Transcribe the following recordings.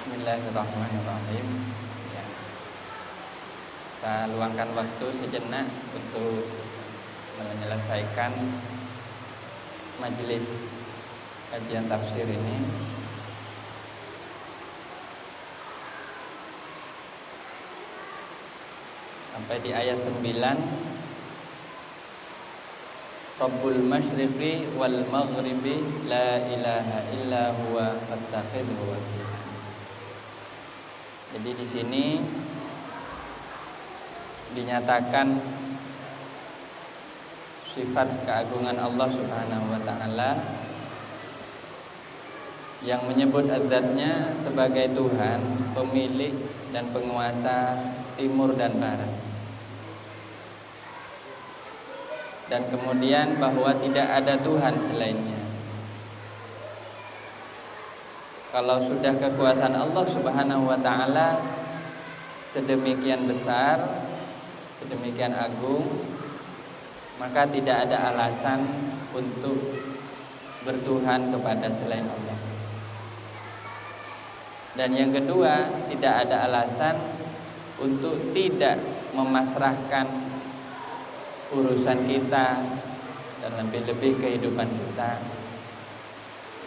Bismillahirrahmanirrahim. Ya, kita luangkan waktu sejenak untuk menyelesaikan majelis kajian tafsir ini. Sampai di ayat 9. Rabbul masyriqi wal maghribi la ilaha illa huwa fattakhidhu wakila. Jadi di sini dinyatakan sifat keagungan Allah Subhanahu wa taala yang menyebut adzatnya sebagai Tuhan, pemilik dan penguasa timur dan barat. Dan kemudian bahwa tidak ada Tuhan selainnya. Kalau sudah kekuasaan Allah Subhanahu wa taala sedemikian besar, sedemikian agung, maka tidak ada alasan untuk bertuhan kepada selain Allah. Dan yang kedua, tidak ada alasan untuk tidak memasrahkan urusan kita dan lebih-lebih kehidupan kita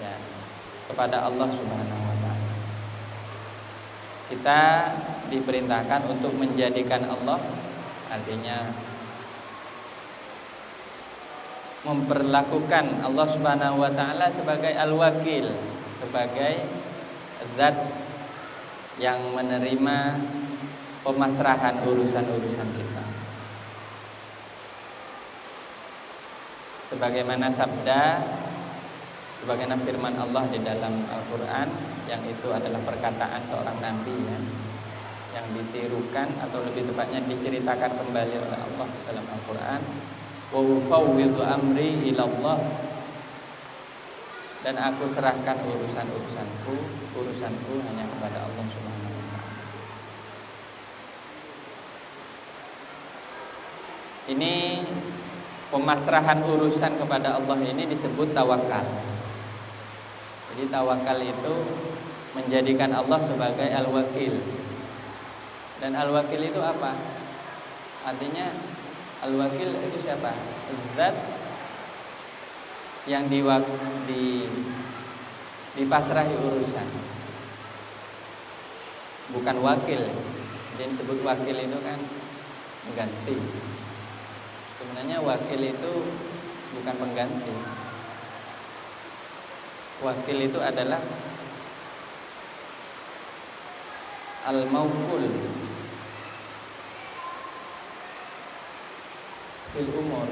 ya, kepada Allah Subhanahu wa taala. Kita diperintahkan untuk menjadikan Allah, artinya memperlakukan Allah Subhanahu wa taala sebagai al-wakil, sebagai zat yang menerima pemasrahan urusan-urusan kita. Sebagaimana sebagaimana firman Allah di dalam Al-Quran, yang itu adalah perkataan seorang nabi ya, yang ditirukan atau lebih tepatnya diceritakan kembali oleh Allah dalam Al-Quran. Wa ufawwidhu amri ilallah, dan aku serahkan urusanku hanya kepada Allah Subhanahu wa taala. Ini pemasrahan urusan kepada Allah ini disebut tawakal. Jadi tawakal itu menjadikan Allah sebagai al-wakil. Dan al-wakil itu apa? Artinya al-wakil itu siapa? Zat yang dipasrahi urusan, bukan wakil. Jadi disebut wakil itu kan mengganti. Sebenarnya wakil itu bukan pengganti. Wakil itu adalah al-mawkul fil umur,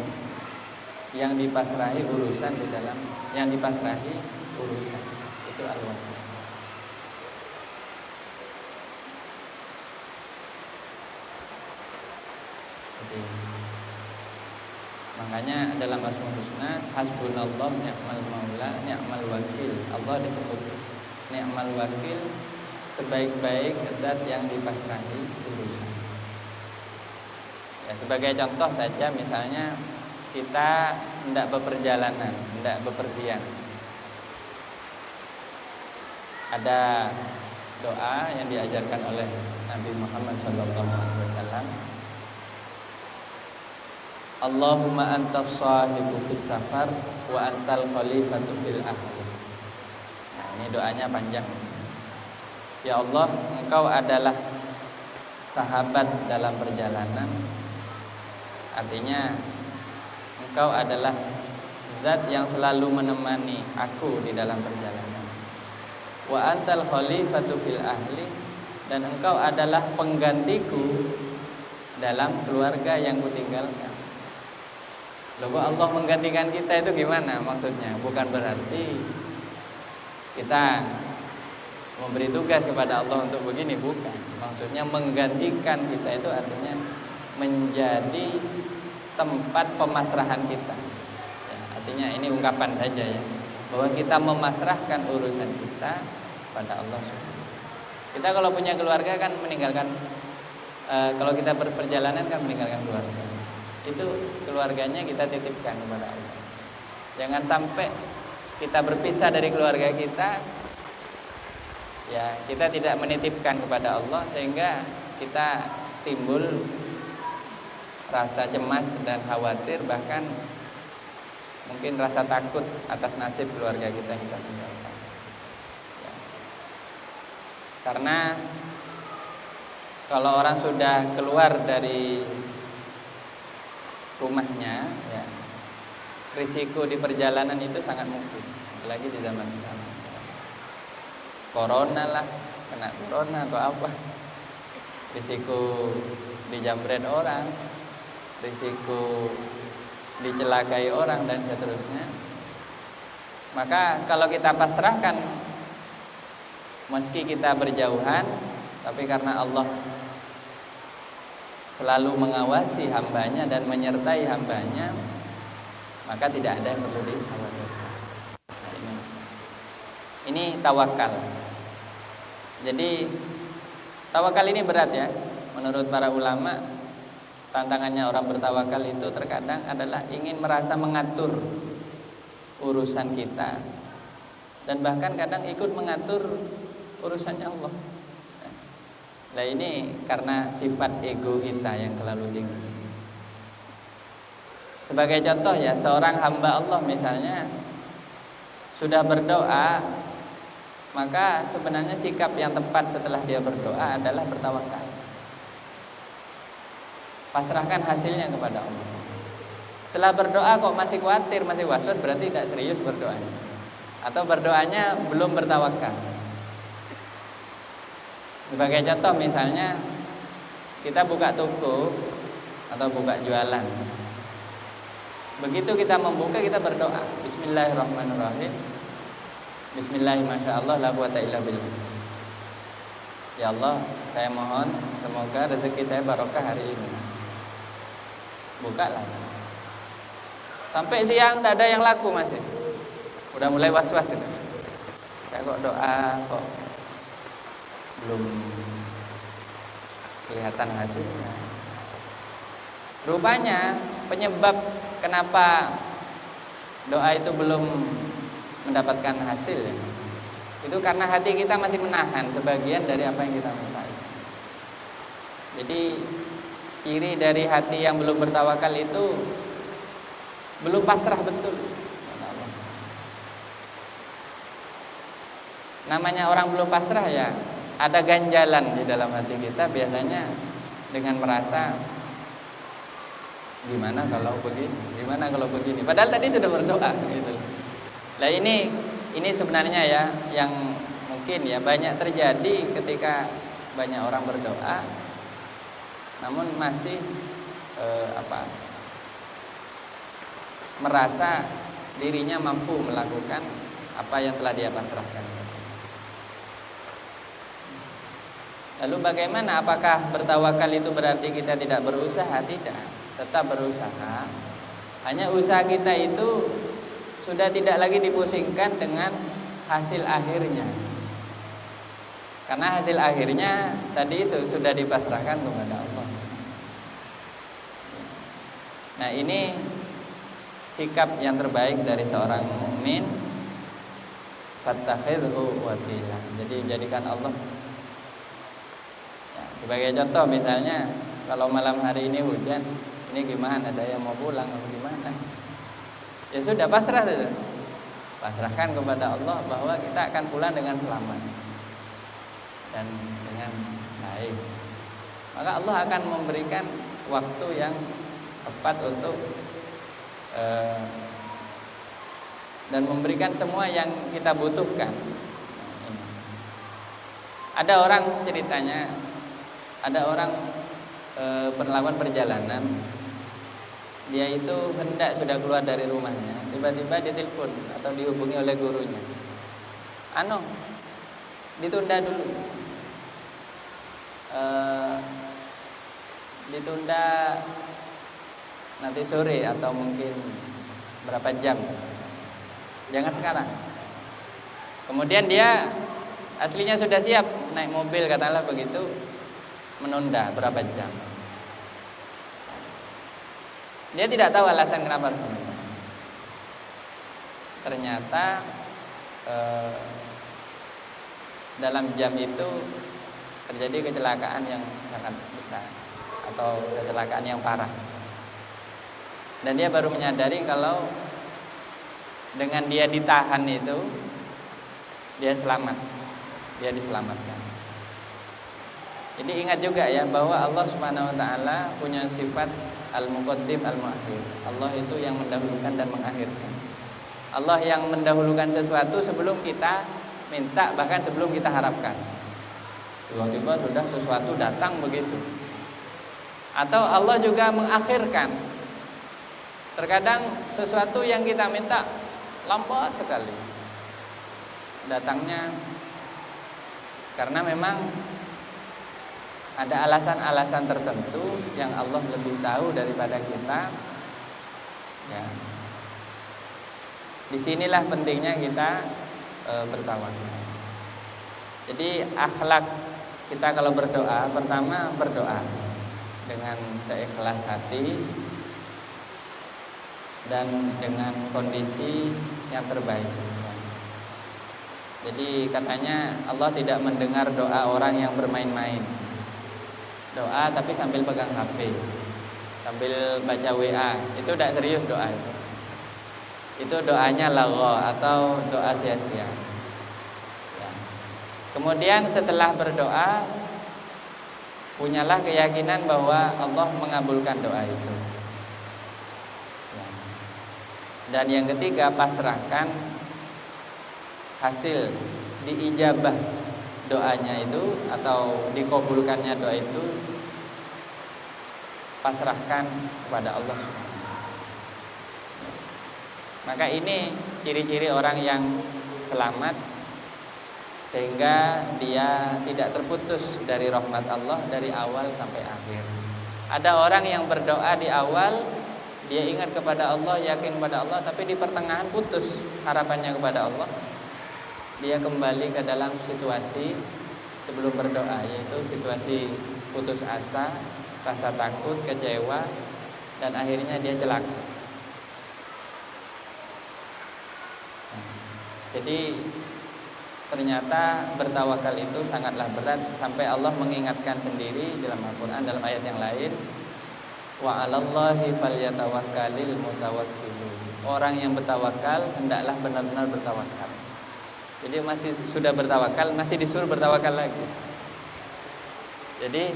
yang dipasrahi urusan di dalam, yang dipasrahi urusan itu al-wakil. Makanya dalam Asmaul Husna, hasbunallah ni'mal maula ni'mal wakil. Allah disebut ni'mal wakil, sebaik-baik zat yang dipasrahi urusan. Ya, sebagai contoh saja, misalnya kita hendak beperjalanan, hendak bepergian. Ada doa yang diajarkan oleh Nabi Muhammad SAW. Allahumma antas sahibu fis safar wa antal khalifatu fil ahli. Nah, ini doanya panjang. Ya Allah, Engkau adalah sahabat dalam perjalanan. Artinya Engkau adalah zat yang selalu menemani aku di dalam perjalanan. Wa antal khalifatu fil ahli, dan Engkau adalah penggantiku dalam keluarga yang kutinggalkan. Loh, Allah menggantikan kita itu gimana maksudnya? Bukan berarti kita memberi tugas kepada Allah untuk begini, bukan. Maksudnya menggantikan kita itu artinya menjadi tempat pemasrahan kita ya, artinya ini ungkapan saja ya, bahwa kita memasrahkan urusan kita pada Allah SWT. Kita kalau punya keluarga kan meninggalkan, kalau kita berperjalanan kan meninggalkan keluarga, itu keluarganya kita titipkan kepada Allah. Jangan sampai kita berpisah dari keluarga kita ya kita tidak menitipkan kepada Allah, sehingga kita timbul rasa cemas dan khawatir, bahkan mungkin rasa takut atas nasib keluarga kita yang kita tinggalkan. Ya. Karena kalau orang sudah keluar dari rumahnya, ya, risiko di perjalanan itu sangat mungkin, apalagi di zaman sekarang. Corona lah, kena corona atau apa, risiko dijamret orang, risiko dicelakai orang dan seterusnya. Maka kalau kita pasrahkan, meski kita berjauhan, tapi karena Allah selalu mengawasi hambanya dan menyertai hambanya, maka tidak ada yang perlu dikhawatirkan. Ini tawakal. Jadi tawakal ini berat ya. Menurut para ulama, tantangannya orang bertawakal itu terkadang adalah ingin merasa mengatur urusan kita, dan bahkan kadang ikut mengatur urusannya Allah. Nah ini karena sifat ego kita yang terlalu tinggi. Sebagai contoh ya, seorang hamba Allah misalnya sudah berdoa, maka sebenarnya sikap yang tepat setelah dia berdoa adalah bertawakal. Pasrahkan hasilnya kepada Allah. Setelah berdoa kok masih khawatir, masih was-was, berarti tidak serius berdoanya, atau berdoanya belum bertawakal. Sebagai contoh misalnya, kita buka toko atau buka jualan. Begitu kita membuka, kita berdoa, Bismillahirrahmanirrahim, Bismillahirrahmanirrahim, la quwata illa billah. Ya Allah, saya mohon semoga rezeki saya barokah hari ini. Bukalah. Sampai siang tidak ada yang laku masih. Udah mulai was-was itu. Saya kok doa kok belum kelihatan hasilnya. Rupanya penyebab kenapa doa itu belum mendapatkan hasil ya, itu karena hati kita masih menahan sebagian dari apa yang kita minta. Jadi ciri dari hati yang belum bertawakal itu belum pasrah betul. Namanya orang belum pasrah ya, ada ganjalan di dalam hati kita, biasanya dengan merasa gimana kalau begini, padahal tadi sudah berdoa gitu. Nah ini sebenarnya ya yang mungkin ya banyak terjadi ketika banyak orang berdoa namun masih merasa dirinya mampu melakukan apa yang telah dia pasrahkan. Lalu bagaimana? Apakah bertawakal itu berarti kita tidak berusaha? Tidak, tetap berusaha. Hanya usaha kita itu sudah tidak lagi dipusingkan dengan hasil akhirnya. Karena hasil akhirnya tadi itu sudah dipasrahkan kepada Allah. Nah, ini sikap yang terbaik dari seorang mukmin, fattakhidhu wakila. Jadi jadikan Allah ya, sebagai contoh misalnya kalau malam hari ini hujan, ini gimana? Ada yang mau pulang atau gimana? Ya sudah pasrah saja. Pasrahkan kepada Allah bahwa kita akan pulang dengan selamat dan dengan baik. Maka Allah akan memberikan waktu yang tepat untuk dan memberikan semua yang kita butuhkan. Ada orang ceritanya, ada orang melakukan perjalanan. Dia itu hendak sudah keluar dari rumahnya, tiba-tiba ditelepon atau dihubungi oleh gurunya. Ditunda dulu. Ditunda nanti sore atau mungkin berapa jam. Jangan sekarang. Kemudian dia aslinya sudah siap naik mobil katakanlah begitu, menunda berapa jam. Dia tidak tahu alasan kenapa harus menunda. Ternyata dalam jam itu terjadi kecelakaan yang sangat besar atau kecelakaan yang parah. Dan dia baru menyadari kalau dengan dia ditahan itu dia selamat, dia diselamatkan. Jadi ingat juga ya bahwa Allah Subhanahu wa taala punya sifat al-muqaddim al-muakhir. Allah itu yang mendahulukan dan mengakhirkan. Allah yang mendahulukan sesuatu sebelum kita minta, bahkan sebelum kita harapkan. Tiba-tiba sudah sesuatu datang begitu. Atau Allah juga mengakhirkan. Terkadang sesuatu yang kita minta lambat sekali datangnya, karena memang ada alasan-alasan tertentu yang Allah lebih tahu daripada kita. Ya. Disinilah pentingnya kita bertawakal. Jadi akhlak kita kalau berdoa, pertama berdoa dengan seikhlas hati dan dengan kondisi yang terbaik. Jadi katanya Allah tidak mendengar doa orang yang bermain-main. Doa tapi sambil pegang HP, sambil baca WA, itu tidak serius doa itu. Itu doanya lagho atau doa sia-sia. Ya. Kemudian setelah berdoa, punyalah keyakinan bahwa Allah mengabulkan doa itu. Ya. Dan yang ketiga, pasrahkan hasil diijabah doanya itu atau dikabulkannya doa itu, pasrahkan kepada Allah. Maka ini ciri-ciri orang yang selamat, sehingga dia tidak terputus dari rahmat Allah dari awal sampai akhir. Ada orang yang berdoa di awal, dia ingat kepada Allah, yakin kepada Allah, tapi di pertengahan putus harapannya kepada Allah. Dia kembali ke dalam situasi sebelum berdoa, yaitu situasi putus asa, rasa takut, kecewa, dan akhirnya dia celaka. Jadi ternyata bertawakal itu sangatlah berat, sampai Allah mengingatkan sendiri dalam Al-Quran dalam ayat yang lain, wa 'alallahi falyatawakkalul mutawakkilun. Orang yang bertawakal hendaklah benar-benar bertawakal. Jadi masih sudah bertawakal, masih disuruh bertawakal lagi. Jadi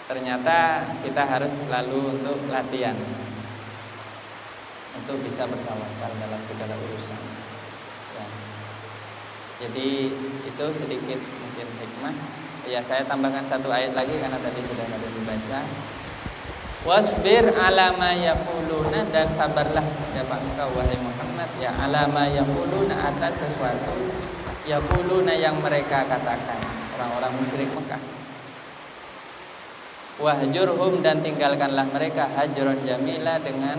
ternyata kita harus selalu untuk latihan untuk bisa bertawakal dalam segala urusan. Ya. Jadi itu sedikit mungkin hikmah. Ya, saya tambahkan satu ayat lagi karena tadi sudah ada dibaca. Wasbir ala ma yaquluna, dan sabarlah siapa engkau wahai Muhammad ya ala ma yaquluna, atas sesuatu yaquluna yang mereka katakan, orang-orang musyrik Mekah. Wahjurhum, dan tinggalkanlah mereka hajron jamila, dengan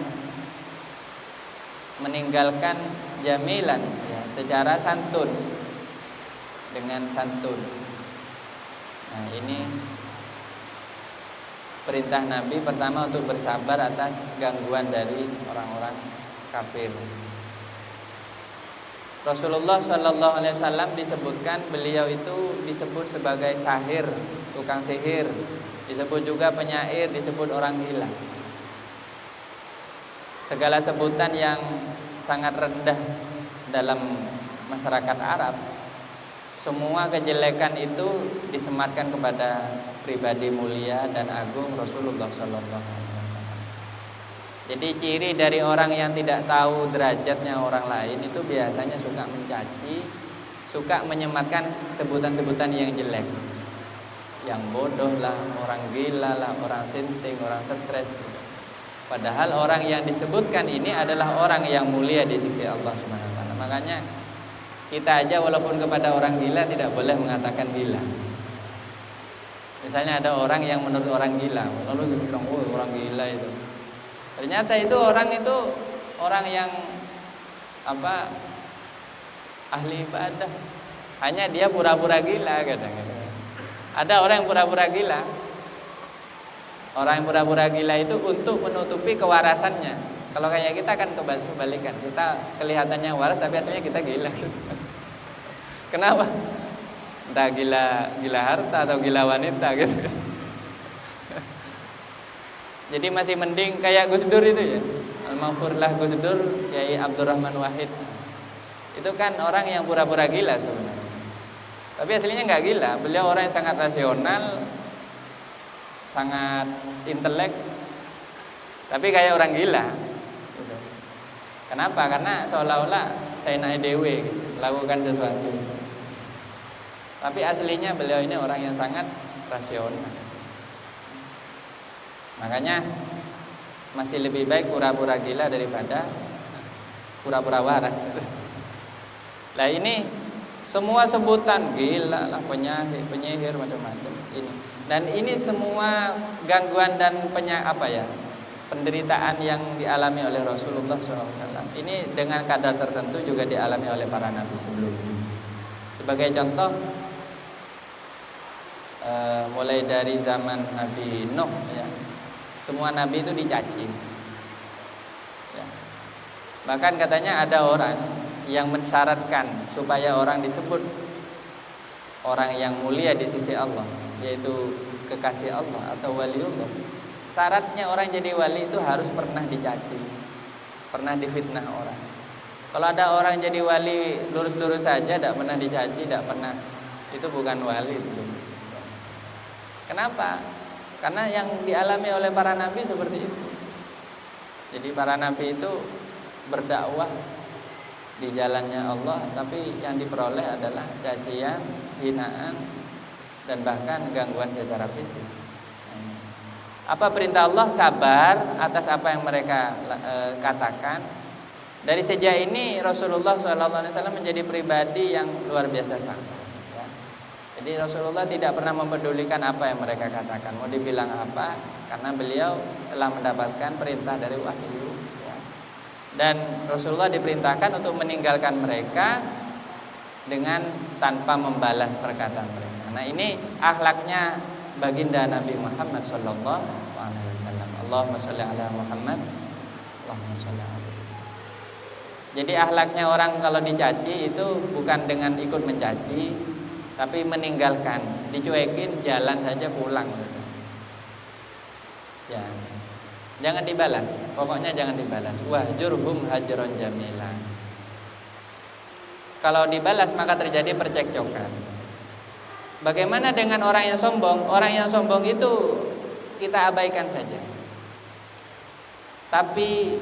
meninggalkan jamilan ya, secara santun, dengan santun. Nah, ini perintah Nabi pertama untuk bersabar atas gangguan dari orang-orang kafir. Rasulullah Shallallahu Alaihi Wasallam disebutkan, beliau itu disebut sebagai sahir, tukang sihir, disebut juga penyair, disebut orang gila. Segala sebutan yang sangat rendah dalam masyarakat Arab, semua kejelekan itu disematkan kepada pribadi mulia dan agung Rasulullah Sallallahu Alaihi Wasallam. Jadi ciri dari orang yang tidak tahu derajatnya orang lain itu biasanya suka mencaci, suka menyematkan sebutan-sebutan yang jelek, yang bodoh lah, orang gila lah, orang sinting, orang stres. Padahal orang yang disebutkan ini adalah orang yang mulia di sisi Allah Subhanahu wa taala. Makanya kita aja walaupun kepada orang gila tidak boleh mengatakan gila. Misalnya ada orang yang menurut orang gila, lalu bilang, "Oh, orang gila itu." Ternyata itu orang yang ahli ibadah. Hanya dia pura-pura gila kadang-kadang. Ada orang yang pura-pura gila. Orang yang pura-pura gila itu untuk menutupi kewarasannya. Kalau kayak kita kan kebalikan, kita kelihatannya waras tapi aslinya kita gila. Kenapa? entah gila harta atau gila wanita gitu. Jadi masih mending kayak Gus Dur itu ya, Al-Maghfurlah Gus Dur, Kiai Abdurrahman Wahid. Itu kan orang yang pura-pura gila sebenarnya, tapi aslinya nggak gila. Beliau orang yang sangat rasional, sangat intelek, tapi kayak orang gila gitu. Kenapa? Karena seolah-olah saya naik dewe gitu, lakukan sesuatu. Tapi aslinya beliau ini orang yang sangat rasional. Makanya masih lebih baik pura-pura gila daripada pura-pura waras. Lah ini semua sebutan gila lah, penyihir macam-macam ini. Dan ini semua gangguan dan penderitaan yang dialami oleh Rasulullah SAW. Ini dengan kadar tertentu juga dialami oleh para nabi sebelumnya. Sebagai contoh, mulai dari zaman Nabi Nuh ya, semua nabi itu dicaci ya. Bahkan katanya ada orang yang mensyaratkan supaya orang disebut orang yang mulia di sisi Allah, yaitu kekasih Allah atau waliullah. Syaratnya orang jadi wali itu harus pernah dicaci, pernah difitnah orang. Kalau ada orang jadi wali lurus-lurus saja, tidak pernah dicaci, tidak pernah, itu bukan wali itu. Kenapa? Karena yang dialami oleh para nabi seperti itu. Jadi para nabi itu berdakwah di jalannya Allah, tapi yang diperoleh adalah cacian, hinaan, dan bahkan gangguan secara fisik. Apa perintah Allah? Sabar atas apa yang mereka katakan. Dari sejak ini Rasulullah SAW menjadi pribadi yang luar biasa sabar. Jadi Rasulullah tidak pernah mempedulikan apa yang mereka katakan, mau dibilang apa, karena beliau telah mendapatkan perintah dari wahyu ya. Dan Rasulullah diperintahkan untuk meninggalkan mereka dengan tanpa membalas perkataan mereka. Nah ini akhlaknya baginda Nabi Muhammad sallallahu alaihi wasallam. Allahumma sholli ala Muhammad, Allahumma sholli ala. Jadi akhlaknya orang kalau dicaci itu bukan dengan ikut mencaci, tapi meninggalkan, dicuekin, jalan saja pulang gitu. Ya. Jangan dibalas, pokoknya jangan dibalas. Wahjurhum hajron jamila. Kalau dibalas maka terjadi percekcokan. Bagaimana dengan orang yang sombong? Orang yang sombong itu kita abaikan saja. Tapi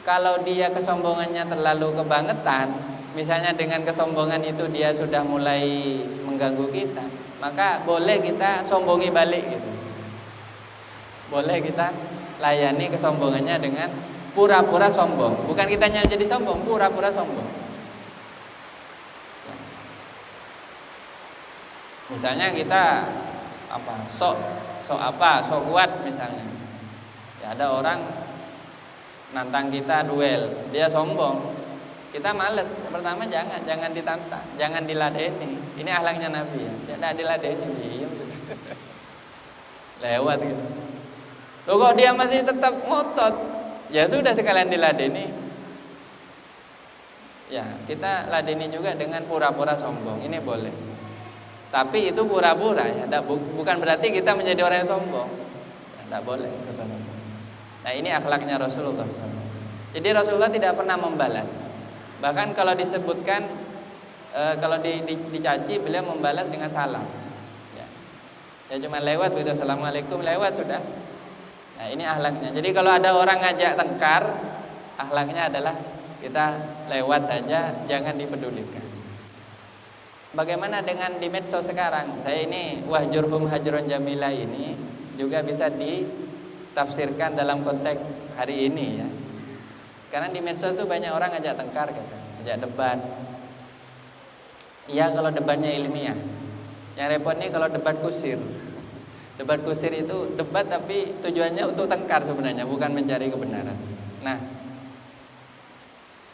kalau dia kesombongannya terlalu kebangetan, misalnya dengan kesombongan itu dia sudah mulai mengganggu kita, maka boleh kita sombongi balik gitu. Boleh kita layani kesombongannya dengan pura-pura sombong. Bukan kitanya jadi sombong, pura-pura sombong. Misalnya kita sok kuat misalnya. Ya ada orang nantang kita duel, dia sombong. Kita males. Pertama jangan ditantang, jangan diladeni. Ini akhlaknya Nabi ya. Tidak diladeni, diam. Lewat gitu. Loh kok dia masih tetap ngotot? Ya sudah sekalian diladeni. Ya, kita ladeni juga dengan pura-pura sombong. Ini boleh. Tapi itu pura-pura ya, bukan berarti kita menjadi orang yang sombong. Tidak boleh. Nah, ini akhlaknya Rasulullah SAW. Jadi Rasulullah tidak pernah membalas. Bahkan kalau disebutkan kalau dicaci, beliau membalas dengan salam. Ya cuma lewat begitu, assalamualaikum, lewat sudah. Nah ini akhlaknya. Jadi kalau ada orang ngajak tengkar, akhlaknya adalah kita lewat saja, jangan dipedulikan. Bagaimana dengan di medsos sekarang? Saya ini wahjurhum hajron jamila ini juga bisa ditafsirkan dalam konteks hari ini ya. Karena di medsos itu banyak orang ngajak tengkar gitu, ngajak debat. Iya kalau debatnya ilmiah. Yang repot nih kalau debat kusir. Debat kusir itu debat tapi tujuannya untuk tengkar sebenarnya, bukan mencari kebenaran. Nah,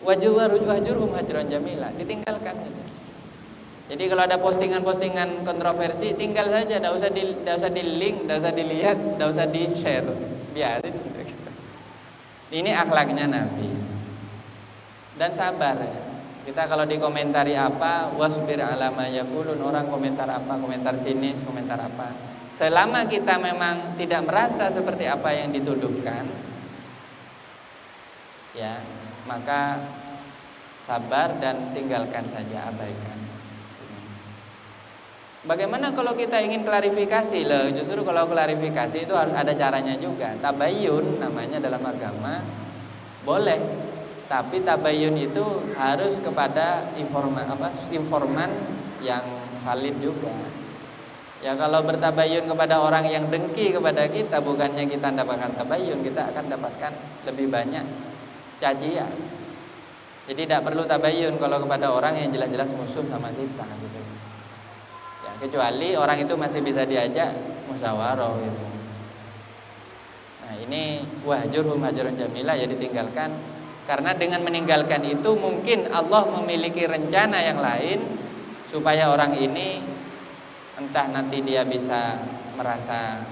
wahjurhum hajron jamila, ditinggalkan saja. Jadi kalau ada postingan-postingan kontroversi, tinggal saja, tidak usah di link, tidak usah dilihat, tidak usah di share, biarin. Ini akhlaknya Nabi. Dan sabar. Kita kalau dikomentari apa, wasbir ala ma yaqulun, orang komentar apa, komentar sinis, komentar apa. Selama kita memang tidak merasa seperti apa yang dituduhkan, ya, maka sabar dan tinggalkan saja, abaikan. Bagaimana kalau kita ingin klarifikasi? Loh, justru kalau klarifikasi itu harus ada caranya juga. Tabayyun namanya dalam agama, boleh. Tapi tabayyun itu harus kepada informan yang valid juga. Ya kalau bertabayyun kepada orang yang dengki kepada kita, bukannya kita dapatkan tabayyun, kita akan dapatkan lebih banyak cacian. Jadi tidak perlu tabayyun kalau kepada orang yang jelas-jelas musuh sama kita gitu. Ya, kecuali orang itu masih bisa diajak musyawarah gitu. Nah, ini wahjurhum hajran jamila, ya ditinggalkan. Karena dengan meninggalkan itu mungkin Allah memiliki rencana yang lain supaya orang ini entah nanti dia bisa merasa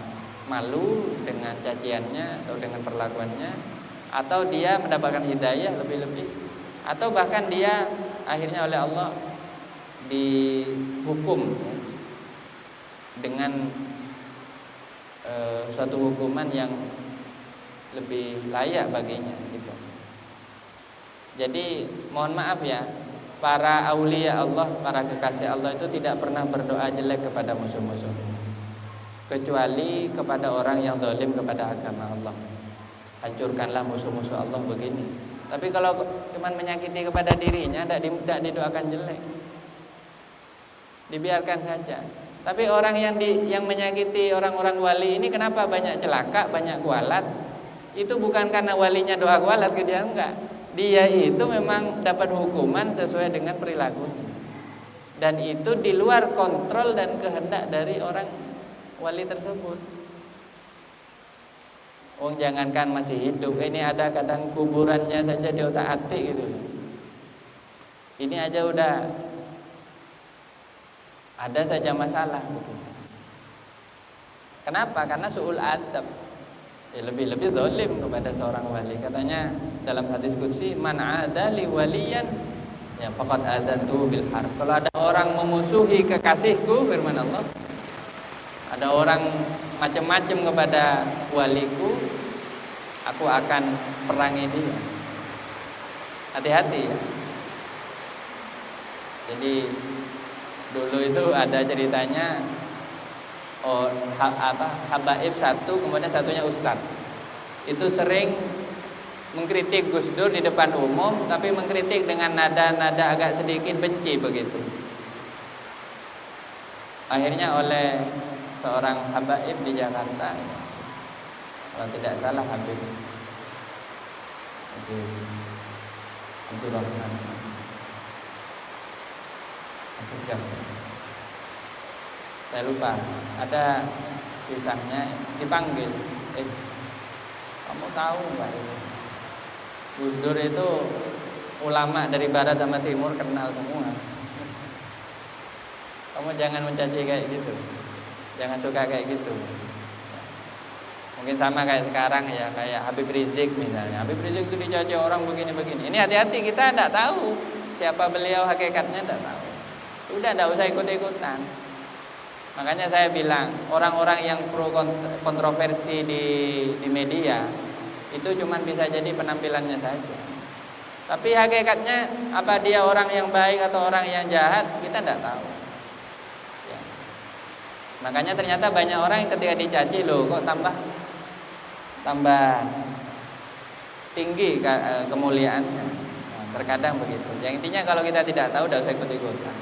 malu dengan caciannya atau dengan perlakuannya, atau dia mendapatkan hidayah lebih-lebih, atau bahkan dia akhirnya oleh Allah dihukum dengan suatu hukuman yang lebih layak baginya gitu. Jadi mohon maaf ya, para aulia Allah, para kekasih Allah itu tidak pernah berdoa jelek kepada musuh-musuh, kecuali kepada orang yang zalim kepada agama Allah. Hancurkanlah musuh-musuh Allah begini. Tapi kalau cuma menyakiti kepada dirinya, tidak didoakan jelek, dibiarkan saja. Tapi orang yang menyakiti orang-orang wali ini kenapa banyak celaka, banyak kualat? Itu bukan karena walinya doa kualat ke dia, enggak. Dia itu memang dapat hukuman sesuai dengan perilakunya, dan itu di luar kontrol dan kehendak dari orang wali tersebut. Jangankan masih hidup, ini ada kadang kuburannya saja di otak-atik gitu. Ini aja udah ada saja masalah gitu. Kenapa? Karena su'ul adab. Lebih-lebih zalim kepada seorang wali. Katanya dalam hadis qudsi, man adali waliyan ya faqad adzantu bil harb. Kalau ada orang memusuhi kekasihku, firman Allah, ada orang macam-macam kepada waliku, aku akan perangi dia. Hati-hati ya. Jadi dulu itu ada ceritanya, habaib satu, kemudian satunya ustadz, itu sering mengkritik Gus Dur di depan umum, tapi mengkritik dengan nada-nada agak sedikit benci begitu. Akhirnya oleh seorang habaib di Jakarta, kalau tidak salah Habib Abdul Rahman saya lupa, ada kisahnya, dipanggil, kamu tahu nggak ini? Gus Dur itu ulama dari barat sama timur kenal semua. Kamu jangan mencaci kayak gitu, jangan suka kayak gitu. Mungkin sama kayak sekarang ya, kayak Habib Rizik misalnya. Habib Rizik itu dicaci orang begini-begini. Ini hati-hati, kita tidak tahu siapa beliau hakikatnya, tidak tahu. Udah tidak usah ikut-ikutan. Makanya saya bilang, orang-orang yang pro kontroversi di media itu cuma bisa jadi penampilannya saja. Tapi hakikatnya apa dia orang yang baik atau orang yang jahat, kita tidak tahu. Ya. Makanya ternyata banyak orang yang ketika dicaci, loh kok tambah tinggi kemuliaannya. Nah, terkadang begitu. Yang intinya kalau kita tidak tahu, tidak usah ikut-ikutan.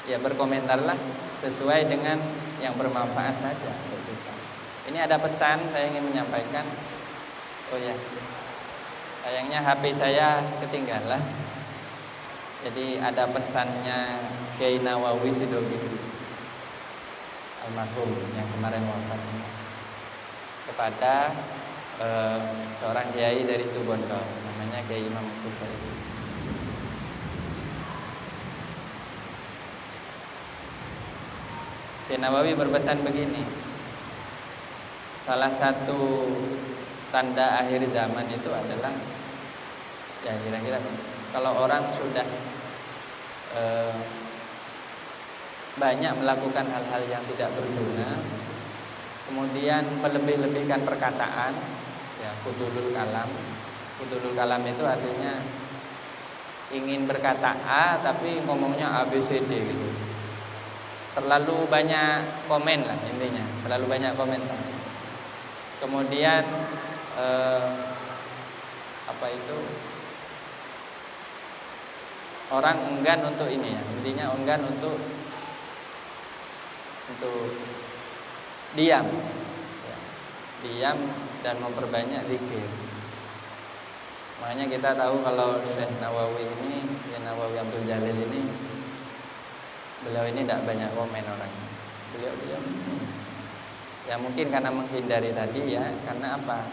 Ya berkomentarlah sesuai dengan yang bermanfaat saja untuk kita. Ini ada pesan saya ingin menyampaikan. Oh ya, sayangnya HP saya ketinggalan. Jadi ada pesannya Kiai Nawawi Sidogiri almarhum yang kemarin wafat, kepada seorang kiai dari Tubondo, namanya Kiai Imam Bukhari. Kiai Nawawi berpesan begini, salah satu tanda akhir zaman itu adalah, ya kira-kira Kalau orang sudah banyak melakukan hal-hal yang tidak berguna, kemudian melebih-lebihkan perkataan, ya fudulul kalam. Fudulul kalam itu artinya ingin berkata A tapi ngomongnya A B C D gitu. Terlalu banyak komen lah intinya, terlalu banyak komentar. Kemudian orang enggan untuk ini ya, intinya enggan untuk diam, ya, diam dan memperbanyak zikir. Makanya kita tahu kalau Syekh Nawawi ini, Syekh Nawawi Abdul Jalil ini, beliau ini tidak banyak komen orangnya. Beliau diam. Ya mungkin karena menghindari tadi ya, karena apa?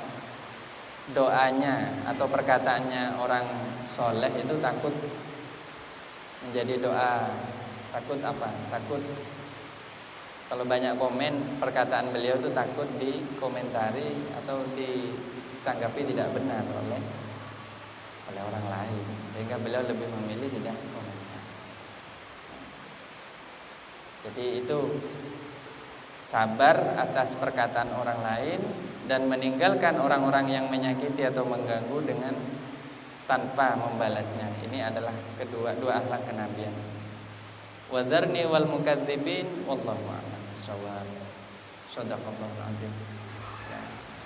Doanya atau perkataannya orang soleh itu takut menjadi doa. Takut apa? Takut kalau banyak komen perkataan beliau itu takut dikomentari atau ditanggapi tidak benar oleh orang lain, sehingga beliau lebih memilih tidak komentar. Jadi itu sabar atas perkataan orang lain dan meninggalkan orang-orang yang menyakiti atau mengganggu dengan tanpa membalasnya. Ini adalah dua akhlak kenabian. Wadharni wal mukadzibin wallahu a'lam bishawab. Shadaqallahul azim. Ya,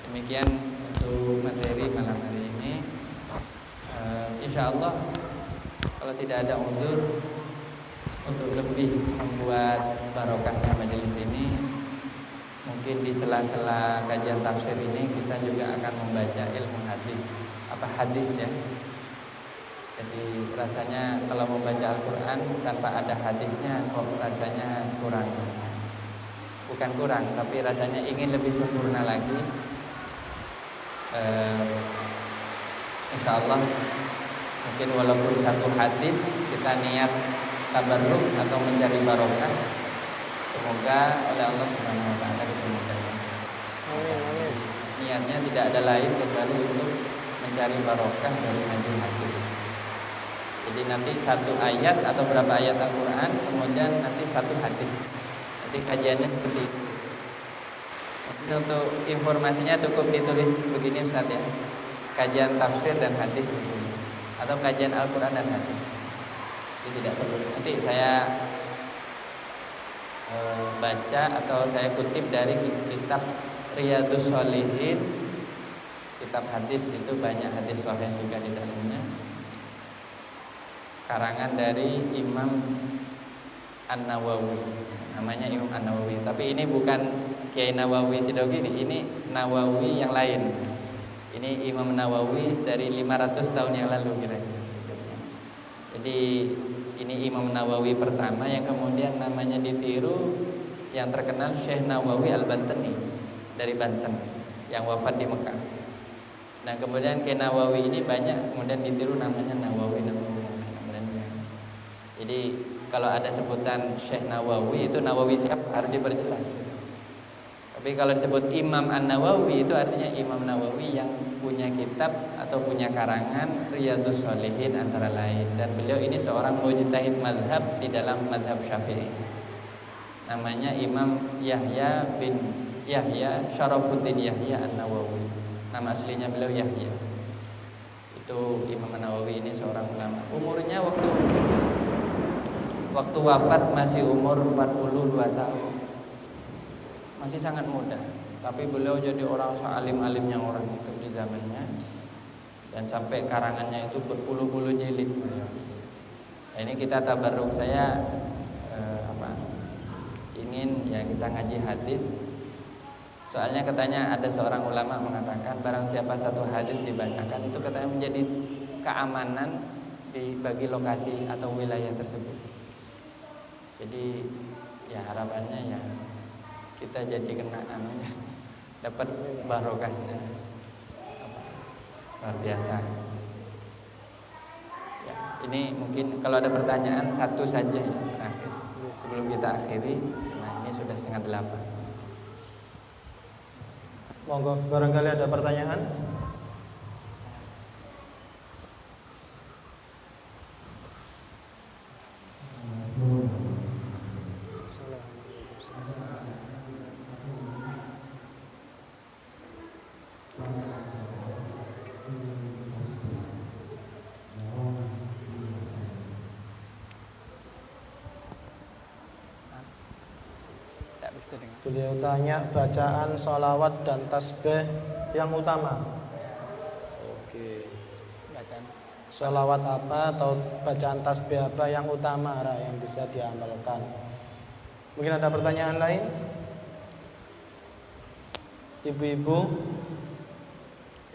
demikian untuk materi malam hari ini. Insyaallah kalau tidak ada uzur untuk lebih membuat barokahnya majelis ini, mungkin di sela-sela kajian tafsir ini kita juga akan membaca ilmu hadis. Hadis ya. Jadi rasanya kalau membaca Al-Quran tanpa ada hadisnya kok rasanya kurang. Bukan kurang, tapi rasanya ingin lebih sempurna lagi. Insyaallah mungkin walaupun satu hadis kita niat tabarruk atau mencari barokah, semoga oleh Allah Subhanahu wa taala dimudahkan. Amin. Niatnya tidak ada lain kecuali untuk mencari barokah dari ngaji hadis. Jadi nanti satu ayat atau berapa ayat Al-Quran, kemudian nanti satu hadis. Nanti kajiannya seperti itu. Untuk informasinya cukup ditulis begini Ustaz ya, kajian tafsir dan hadis begini, atau kajian Al-Quran dan hadis. Jadi tidak perlu. Nanti saya baca atau saya kutip dari kitab Riyadhus Shalihin. Kitab hadis itu banyak hadis sahih juga di dalamnya. Karangan dari Imam An-Nawawi. Namanya Imam An-Nawawi. Tapi ini bukan Kiai Nawawi Sidogiri, ini Nawawi yang lain. Ini Imam Nawawi dari 500 tahun yang lalu kira-kira. Jadi ini Imam Nawawi pertama yang kemudian namanya ditiru, yang terkenal Syekh Nawawi Al-Bantani dari Banten yang wafat di Mekah. Nah kemudian Kiai Nawawi ini banyak kemudian ditiru namanya Nawawi. Jadi kalau ada sebutan Syekh Nawawi itu Nawawi siapa harus diperjelas. Tapi kalau disebut Imam An-Nawawi itu artinya Imam Nawawi yang punya kitab atau punya karangan Riyadhus Shalihin antara lain. Dan beliau ini seorang mujtahid mazhab di dalam mazhab Syafi'i. Namanya Imam Yahya bin Yahya Syarafuddin Yahya An-Nawawi. Nama aslinya beliau Yahya. Itu Imam An-Nawawi ini seorang ulama. Umurnya waktu wafat masih umur 42 tahun. Masih sangat muda. Tapi beliau jadi orang alim-alimnya orang itu di zamannya. Dan sampai karangannya itu berpuluh-puluh jilid. Nah, ini kita tabarruk, saya ingin ya kita ngaji hadis. Soalnya katanya ada seorang ulama mengatakan barang siapa satu hadis dibacakan itu katanya menjadi keamanan bagi lokasi atau wilayah tersebut. Jadi ya harapannya ya kita jadi kena dapat barokahnya luar biasa. Ya, ini mungkin kalau ada pertanyaan satu saja ya terakhir sebelum kita akhiri. Nah ini sudah 7:30. Monggo barangkali ada pertanyaan. Beliau tanya bacaan sholawat dan tasbih yang utama. Oke. Bacaan Sholawat apa atau bacaan tasbih apa yang utama yang bisa diamalkan? Mungkin ada pertanyaan lain? Ibu-ibu?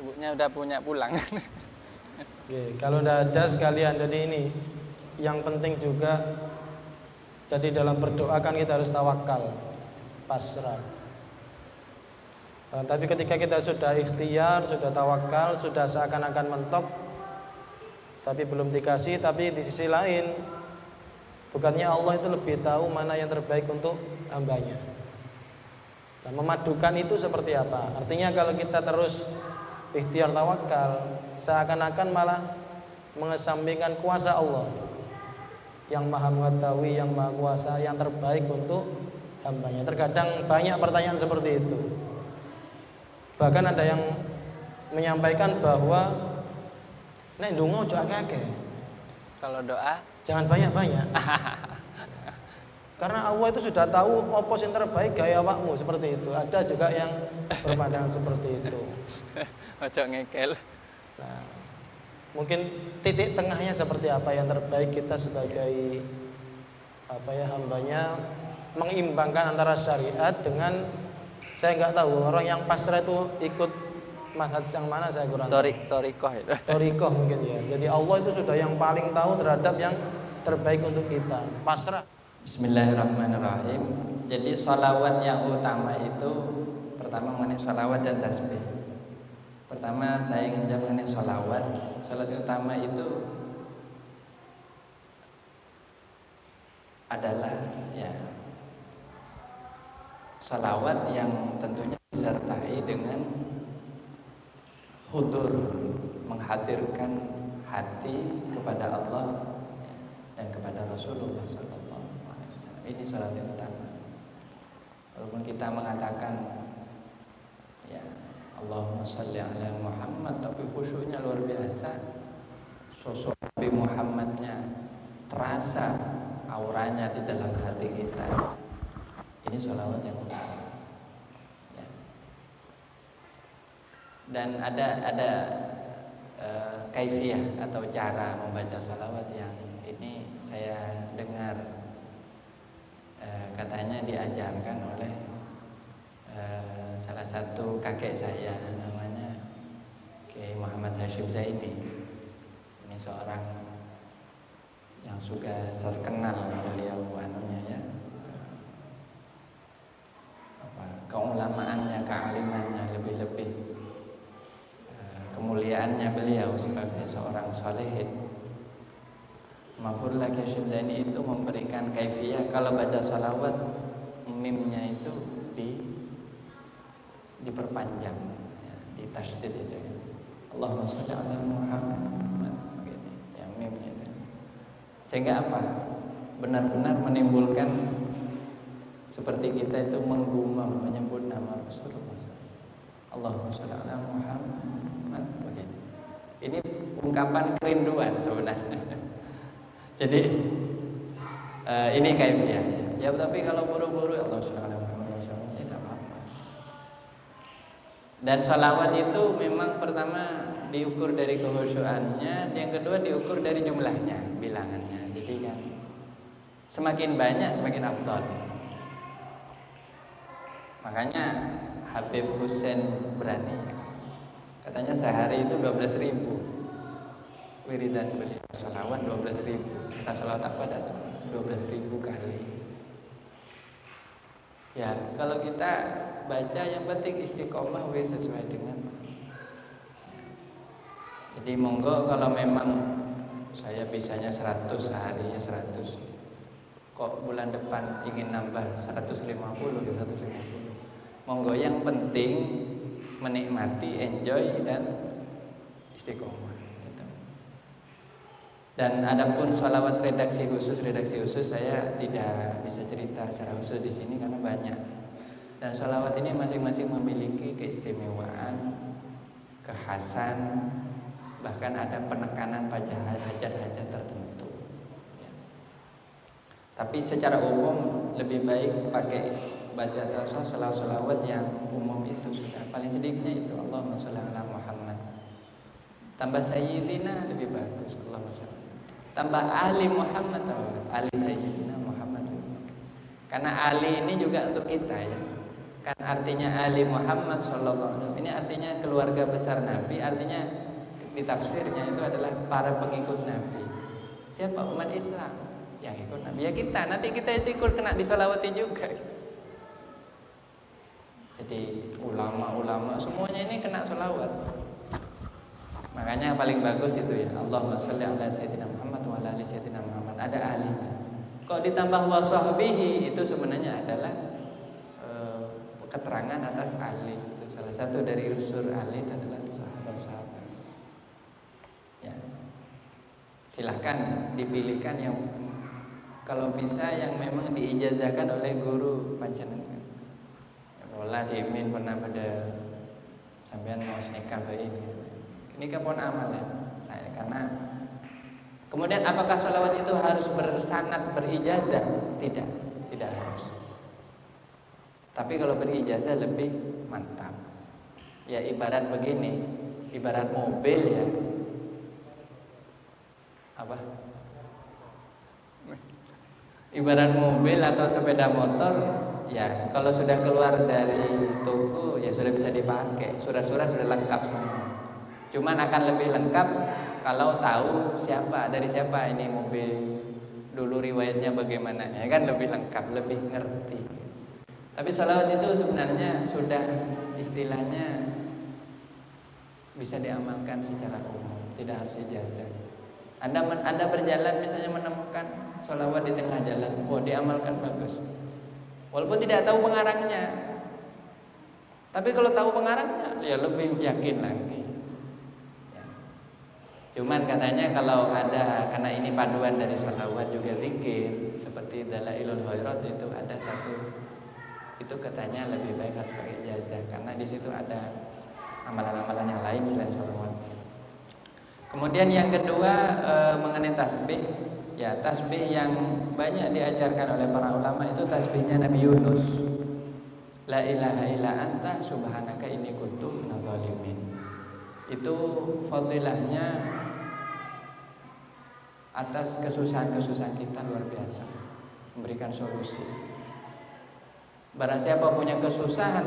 Ibunya udah punya pulang. Oke, kalau tidak ada sekalian. Jadi ini yang penting juga. Jadi dalam berdoa kan kita harus tawakal, pasrah. Tapi ketika kita sudah ikhtiar, sudah tawakal, sudah seakan-akan mentok, tapi belum dikasih. Tapi di sisi lain, bukannya Allah itu lebih tahu mana yang terbaik untuk hambanya. Nah, memadukan itu seperti apa? Artinya kalau kita terus ikhtiar tawakal, seakan-akan malah mengesampingkan kuasa Allah yang maha mengetahui, yang maha kuasa, yang terbaik untuk hambanya. Terkadang banyak pertanyaan seperti itu. Bahkan ada yang menyampaikan bahwa nek ndonga ojo akeh-akeh. Kalau doa Jangan banyak-banyak. Karena Allah itu sudah tahu apa yang terbaik gaya awakmu, seperti itu. Ada juga yang berpandangan seperti itu. ojo ngekel. Nah, mungkin titik tengahnya seperti apa yang terbaik kita sebagai hambanya, mengimbangkan antara syariat dengan, saya nggak tahu orang yang pasrah itu ikut manhaj yang mana, saya kurang tahu. Torikoh itu. Torikoh mungkin ya. Jadi Allah itu sudah yang paling tahu terhadap yang terbaik untuk kita. Pasrah. Bismillahirrahmanirrahim. Jadi sholawat yang utama itu pertama mengenai sholawat dan tasbih. Pertama saya ingin jawab mengenai sholawat. Sholawat utama itu adalah sholawat yang tentunya disertai dengan hudur, menghadirkan hati kepada Allah dan kepada Rasulullah SAW. Ini sholawat yang utama. Walaupun kita mengatakan Allahumma sholli ala Muhammad, tapi khusyuknya luar biasa. Sosok Nabi Muhammadnya terasa auranya di dalam hati kita. Ini sholawat yang utama. Dan ada kaifiyah atau cara membaca sholawat yang ini saya dengar katanya diajarkan oleh salah satu kakek saya, namanya Kiai Muhammad Hashim Zaini. Ini seorang yang sudah terkenal beliau keulamaannya, kealimannya, lebih-lebih kemuliaannya beliau sebagai seorang solehin. Mahfudlah Kiai Hashim Zaini itu memberikan kaifiyah kalau baca sholawat, mimnya itu diperpanjang, ditasydid itu. Allahumma sholli ala Muhammad, begini, yang mimnya itu. Sehingga apa? Benar-benar menimbulkan seperti kita itu menggumam menyebut nama Rasulullah. Allahumma sholli ala Muhammad, begini. Ini ungkapan kerinduan sebenarnya. Jadi ini kaifiyah. Ya, tapi kalau buru-buru Allahumma sholli ala Muhammad, tidak apa-apa. Dan salawat itu memang pertama diukur dari kehusyuannya, yang kedua diukur dari jumlahnya, bilangannya. Jadi kan semakin banyak semakin afdal. Makanya Habib Hussein Berani katanya sehari itu 12.000 wiridan beliau, sholawat 12.000. Kita sholawat apa datang 12.000 kali. Ya, kalau kita baca yang penting istiqomah sesuai dengan. Jadi monggo kalau memang saya bisanya 100 seharinya 100. Kok bulan depan ingin nambah 150. Monggo, yang penting menikmati, enjoy dan istiqomah. Dan adapun sholawat redaksi khusus saya tidak bisa cerita secara khusus di sini karena banyak. Dan sholawat ini masing-masing memiliki keistimewaan, kekhasan, bahkan ada penekanan pada hajat-hajat tertentu. Ya. Tapi secara umum lebih baik pakai baca salawat yang umum itu sudah paling sedikitnya itu Allahumma sholli ala Muhammad. Tambah sayyidina lebih bagus, Allahumma sholli. Tambah ali Muhammad, ali sayyidina Muhammad. Karena ali ini juga untuk kita ya. Kan artinya ali Muhammad sallallahu alaihi wasallam. Ini artinya keluarga besar Nabi, artinya di tafsirnya itu adalah para pengikut Nabi. Siapa? Umat Islam yang ikut Nabi. Ya kita, nanti kita itu ikut kena disolawati juga. Jadi ulama-ulama semuanya ini kena solawat. Makanya paling bagus itu ya Allahumma sholli ala sayyidina Muhammad wa ala ali sayyidina Muhammad. Ada alinya. Kalau ditambah wa sahbihi itu sebenarnya adalah keterangan atas ali. Itu salah satu dari unsur ali adalah sahabat. Ya. Silahkan dipilihkan yang kalau bisa yang memang diijazahkan oleh guru panjenengan. Ya, pola diimin pernah pada sampean mau nikah ini. Nikah pun amal ya. Saya karena kemudian apakah sholawat itu harus bersanad berijazah? Tidak, tidak harus. Tapi kalau berijazah lebih mantap. Ya ibarat begini, ibarat mobil ya. Apa? Ibarat mobil atau sepeda motor, ya kalau sudah keluar dari toko ya sudah bisa dipakai, surat-surat sudah lengkap semua. Cuman akan lebih lengkap kalau tahu dari siapa ini mobil, dulu riwayatnya bagaimana, ya kan lebih lengkap, lebih ngerti. Tapi sholawat itu sebenarnya sudah istilahnya bisa diamalkan secara umum, tidak harus ijazah. Anda berjalan misalnya menemukan sholawat di tengah jalan, diamalkan bagus. Walaupun tidak tahu pengarangnya, tapi kalau tahu pengarangnya, ya lebih yakin lagi. Ya. Cuman katanya kalau ada, karena ini paduan dari sholawat juga zikir, seperti Dalailul Khairat itu ada satu, itu katanya lebih baik harus pakai ijazah, karena di situ ada amalan-amalan yang lain selain sholawat. Kemudian yang kedua mengenai tasbih. Ya, tasbih yang banyak diajarkan oleh para ulama itu tasbihnya Nabi Yunus. La ilaha illa anta subhanaka inni kuntu minadz zalimin. Itu fadilahnya atas kesusahan-kesusahan kita luar biasa, memberikan solusi. Barang siapa punya kesusahan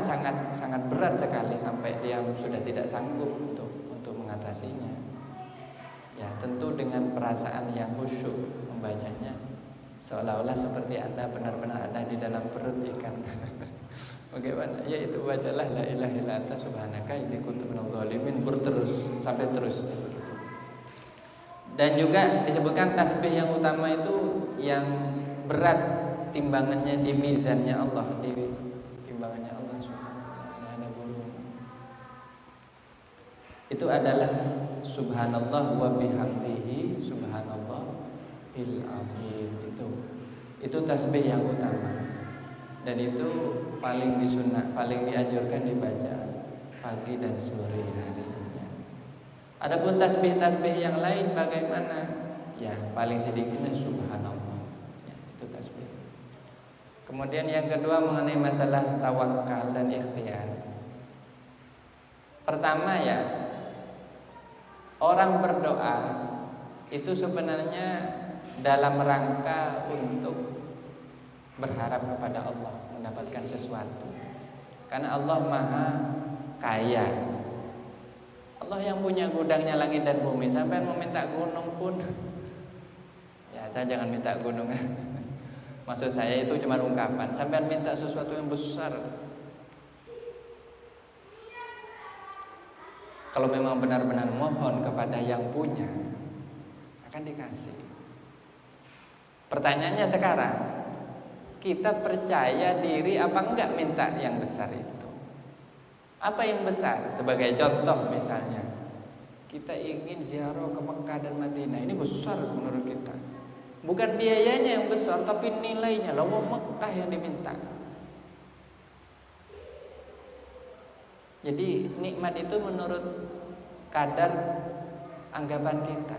sangat berat sekali sampai dia sudah tidak sanggup untuk mengatasinya. Ya, tentu dengan perasaan yang khusyuk membacanya, seolah-olah seperti Anda benar-benar ada di dalam perut ikan. Bagaimana? Ya itu bacalah la ilaha illa anta subhanaka inni kuntu minadz zalimin berterus sampai terus. Dan juga disebutkan tasbih yang utama itu yang berat timbangannya di mizannya Allah, di timbangannya Allah Subhanahu. Itu adalah subhanallah wa bihamdihi subhanallah bil azim. Itu tasbih yang utama. Dan itu paling disunnah, paling dianjurkan dibaca pagi dan sore harinya. Adapun tasbih-tasbih yang lain bagaimana? Ya, paling sedikitnya subhanallah. Ya, itu tasbih. Kemudian yang kedua mengenai masalah tawakal dan ikhtiar. Pertama ya, orang berdoa itu sebenarnya dalam rangka untuk berharap kepada Allah mendapatkan sesuatu. Karena Allah Maha Kaya. Allah yang punya gudangnya langit dan bumi. Sampai mau minta gunung pun, ya saya jangan minta gunung. Maksud saya itu cuma ungkapan. Sampai minta sesuatu yang besar, kalau memang benar-benar mohon kepada yang punya, akan dikasih. Pertanyaannya sekarang, kita percaya diri apa enggak minta yang besar itu? Apa yang besar? Sebagai contoh misalnya, kita ingin ziarah ke Mekah dan Madinah. Ini besar menurut kita. Bukan biayanya yang besar, tapi nilainya. Lalu Mekah yang diminta. Jadi nikmat itu menurut kadar anggapan kita.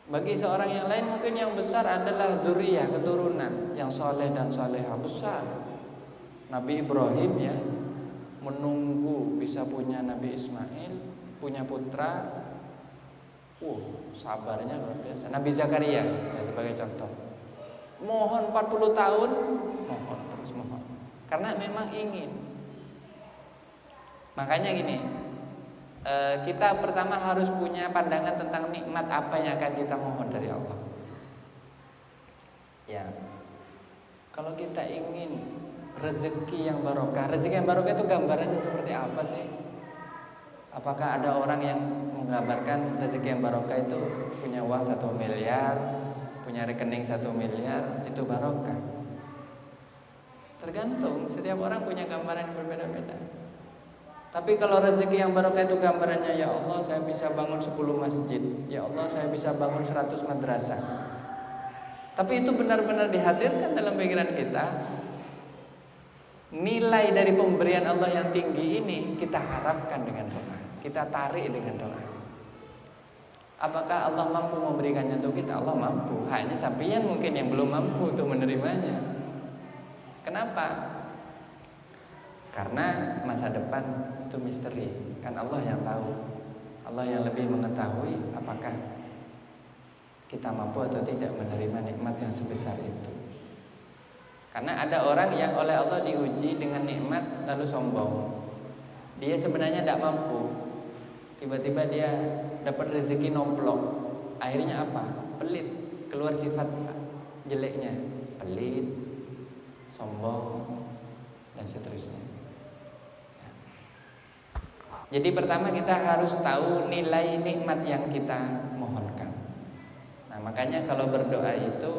Bagi seorang yang lain mungkin yang besar adalah dzurriyyah, keturunan yang soleh dan soleha besar. Nabi Ibrahim ya menunggu bisa punya Nabi Ismail, punya putra. Sabarnya luar biasa. Nabi Zakaria ya, sebagai contoh. Mohon 40 tahun, mohon terus mohon. Karena memang ingin. Makanya gini, kita pertama harus punya pandangan tentang nikmat apa yang akan kita mohon dari Allah. Ya, kalau kita ingin rezeki yang barokah itu gambarannya seperti apa sih? Apakah ada orang yang menggambarkan rezeki yang barokah itu punya uang 1 miliar, punya rekening 1 miliar, itu barokah? Tergantung, setiap orang punya gambaran yang berbeda-beda. Tapi kalau rezeki yang barokah itu gambarannya, ya Allah saya bisa bangun 10 masjid, ya Allah saya bisa bangun 100 madrasah. Tapi itu benar-benar dihadirkan dalam pikiran kita. Nilai dari pemberian Allah yang tinggi ini kita harapkan dengan doa, kita tarik dengan doa. Apakah Allah mampu memberikannya untuk kita? Allah mampu. Hanya sampeyan mungkin yang belum mampu untuk menerimanya. Kenapa? Karena masa depan itu misteri. Kan Allah yang tahu. Allah yang lebih mengetahui apakah kita mampu atau tidak menerima nikmat yang sebesar itu. Karena ada orang yang oleh Allah diuji dengan nikmat lalu sombong. Dia sebenarnya tidak mampu. Tiba-tiba dia dapat rezeki nomplok. Akhirnya apa? Pelit. Keluar sifat jeleknya. Pelit, sombong, dan seterusnya. Jadi pertama kita harus tahu nilai nikmat yang kita mohonkan. Nah makanya kalau berdoa itu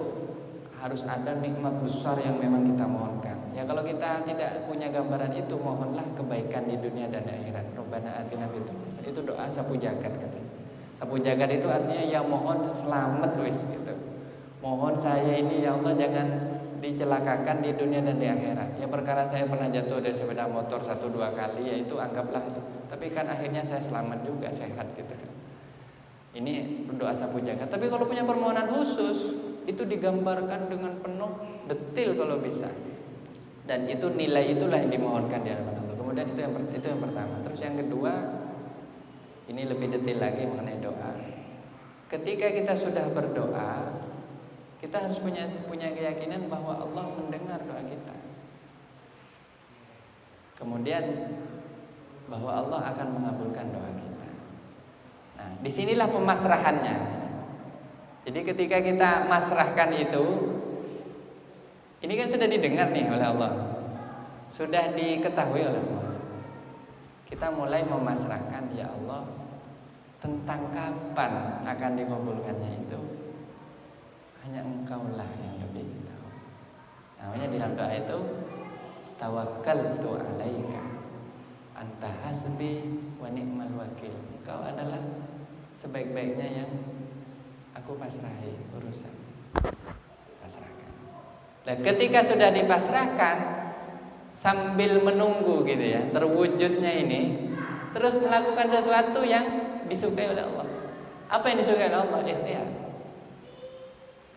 harus ada nikmat besar yang memang kita mohonkan. Ya kalau kita tidak punya gambaran itu, mohonlah kebaikan di dunia dan akhirat. Rabbana atina fid dunya hasanah. Itu doa sapu jagat katanya. Sapu jagat itu artinya ya mohon selamat wis gitu. Mohon saya ini ya Allah jangan dicelakakan di dunia dan di akhirat. Ya perkara saya pernah jatuh dari sepeda motor 1-2 kali, ya itu anggaplah. Tapi kan akhirnya saya selamat juga, sehat gitu kan. Ini berdoa sapu jagat. Tapi kalau punya permohonan khusus, itu digambarkan dengan penuh detail kalau bisa. Dan itu nilai itulah yang dimohonkan di hadapan Allah. Kemudian itu yang pertama. Terus yang kedua, ini lebih detail lagi mengenai doa. Ketika kita sudah berdoa, kita harus punya keyakinan bahwa Allah mendengar doa kita. Kemudian bahwa Allah akan mengabulkan doa kita. Nah, disinilah pemasrahannya. Jadi ketika kita masrahkan itu, ini kan sudah didengar nih oleh Allah, sudah diketahui oleh Allah. Kita mulai memasrahkan, ya Allah, tentang kapan akan dikabulkannya itu hanya Engkaulah yang lebih tahu. Namanya dalam doa itu tawakkaltu 'alaika anta hasbi wa ni'mal wakil. Engkau adalah sebaik-baiknya yang aku pasrahi urusan. Pasrahkan. Dan ketika sudah dipasrahkan, sambil menunggu gitu ya, terwujudnya ini, terus melakukan sesuatu yang disukai oleh Allah. Apa yang disukai oleh Allah? Ikhtiar.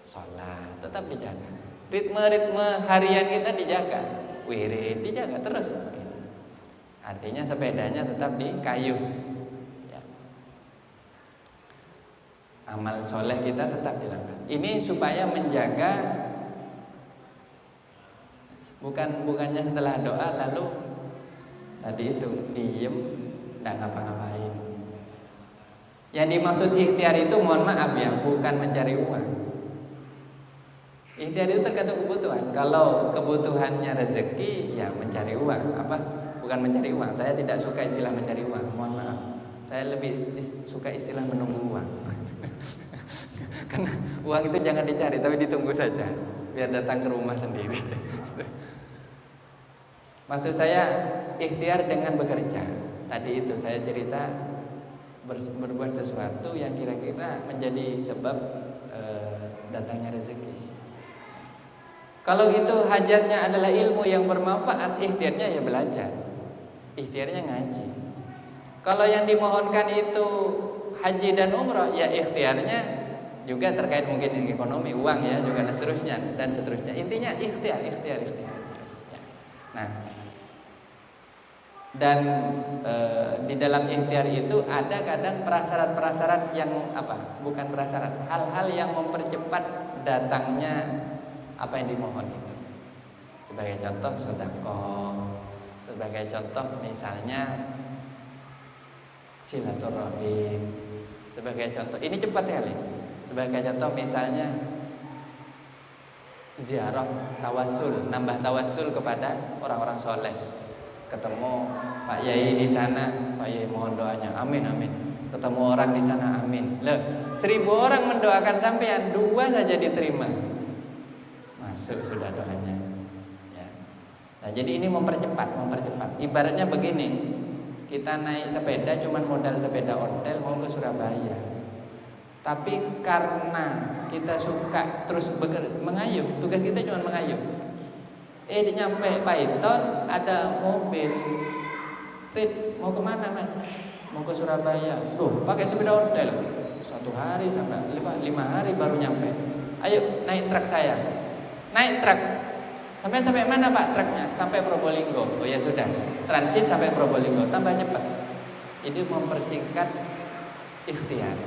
Salat tetap dijaga. Ritme harian kita dijaga. Wirid dijaga terus. Artinya sepedanya tetap dikayuh. Amal soleh kita tetap dilakukan. Ini supaya menjaga, bukannya setelah doa lalu tadi itu diem, tidak ngapa-ngapain. Yang dimaksud ikhtiar itu mohon maaf ya, bukan mencari uang. Ikhtiar itu tergantung kebutuhan. Kalau kebutuhannya rezeki, ya mencari uang. Bukan mencari uang. Saya tidak suka istilah mencari uang. Mohon maaf. Saya lebih suka istilah menunggu uang. Karena uang itu jangan dicari, tapi ditunggu saja, biar datang ke rumah sendiri. Maksud saya ikhtiar dengan bekerja. Tadi itu saya cerita berbuat sesuatu yang kira-kira menjadi sebab datangnya rezeki. Kalau itu hajatnya adalah ilmu yang bermanfaat, ikhtiarnya ya belajar, ikhtiarnya ngaji. Kalau yang dimohonkan itu haji dan umrah, ya ikhtiarnya juga terkait mungkin dengan ekonomi, uang ya, juga dan seterusnya dan seterusnya. Intinya ikhtiar. Nah, dan di dalam ikhtiar itu ada kadang prasyarat-prasyarat yang bukan prasyarat, hal-hal yang mempercepat datangnya apa yang dimohon itu. Sebagai contoh sedekah, sebagai contoh misalnya silaturahim, sebagai contoh ini cepat sekali. Sebagai contoh misalnya ziarah, tawasul, nambah tawasul kepada orang-orang soleh. Ketemu Pak Yai di sana, Pak Yai mohon doanya, amin amin. Ketemu orang di sana, amin. 1000 orang mendoakan sampean, 2 saja diterima, masuk sudah doanya. Ya. Nah jadi ini mempercepat. Ibaratnya begini, kita naik sepeda cuman modal sepeda ontel mau ke Surabaya. Tapi karena kita suka terus mengayuh, tugas kita cuma mengayuh. Nyampe Paiton ada mobil. Rit, mau kemana mas? Mau ke Surabaya. Loh, pakai sepeda ontel. 1 hari sampai 5 hari baru nyampe. Ayo naik truk saya. Naik truk. Sampai mana pak truknya? Sampai Probolinggo. Oh ya sudah, transit sampai Probolinggo, tambah cepat. Itu mempersingkat ikhtiar.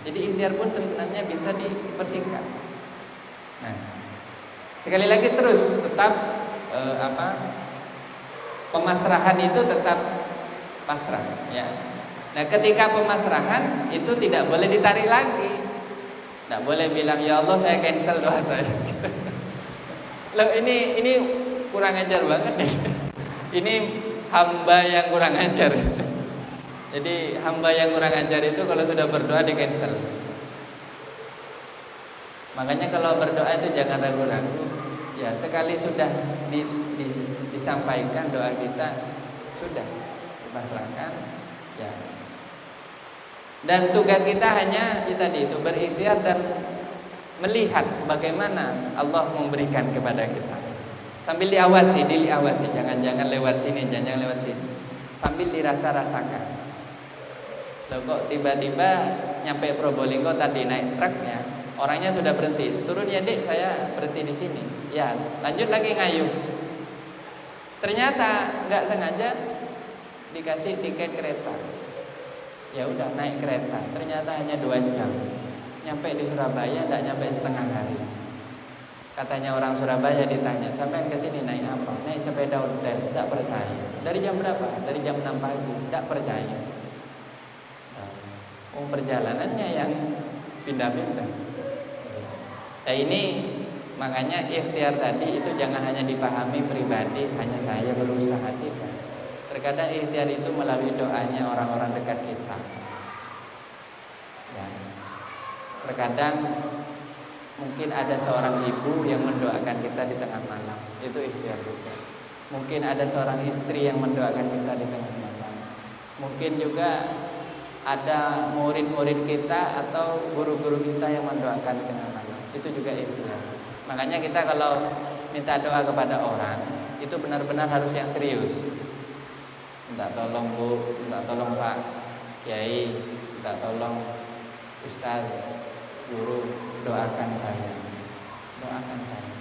Jadi ikhtiar pun sebenarnya bisa dipersingkat. Nah, sekali lagi terus tetap pemasrahan itu tetap pasrah ya. Nah ketika pemasrahan itu tidak boleh ditarik lagi, tidak boleh bilang ya Allah saya cancel doa saya. Loh ini kurang ajar banget nih. Ini hamba yang kurang ajar. Jadi hamba yang kurang ajar itu kalau sudah berdoa di cancel. Makanya kalau berdoa itu jangan ragu-ragu. Ya sekali sudah disampaikan doa kita sudah dipasrahkan. Ya. Dan tugas kita hanya itu berikhtiar dan melihat bagaimana Allah memberikan kepada kita. Sambil diawasi, jangan lewat sini, jangan lewat sini. Sambil dirasa-rasakan. Loh kok tiba-tiba nyampe Probolinggo tadi naik truknya, orangnya sudah berhenti. Turun ya dek, saya berhenti di sini. Ya, lanjut lagi ngayuh. Ternyata nggak sengaja dikasih tiket kereta. Ya udah naik kereta. Ternyata hanya 2 jam. Nyampe di Surabaya nggak nyampe setengah hari. Katanya orang Surabaya ditanya, sampai ke sini naik apa? Naik sepeda ontel. Tidak percaya. Dari jam berapa? Dari jam 6 pagi. Tidak percaya. Perjalanannya yang pindah-pindah. Nah ini makanya ikhtiar tadi itu jangan hanya dipahami pribadi, hanya saya berusaha, tidak. Terkadang ikhtiar itu melalui doanya orang-orang dekat kita. Ya. Terkadang mungkin ada seorang ibu yang mendoakan kita di tengah malam, itu ikhtiar juga. Mungkin ada seorang istri yang mendoakan kita di tengah malam. Mungkin juga ada murid-murid kita atau guru-guru kita yang mendoakan di tengah malam. Itu juga ikhtiar. Makanya kita kalau minta doa kepada orang, itu benar-benar harus yang serius. Minta tolong Bu, minta tolong Pak Kiai, minta tolong Ustaz, guru, doakan saya. Doakan saya.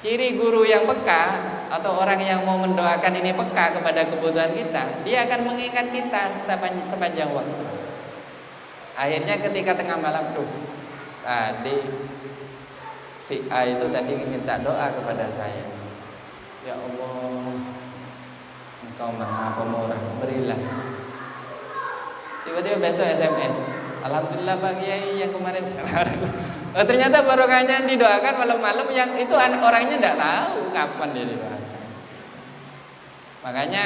Ciri guru yang peka atau orang yang mau mendoakan ini peka kepada kebutuhan kita, dia akan mengingat kita sepanjang waktu. Akhirnya ketika tengah malam tuh, tadi si A itu tadi minta doa kepada saya. Ya Allah, Engkau Maha Pemurah, berilah. Tiba-tiba besok SMS, alhamdulillah Pak Kiai yang kemarin sekarang. Oh, ternyata barokahnya didoakan malam-malam yang itu orangnya tidak tahu kapan dia didoakan. Makanya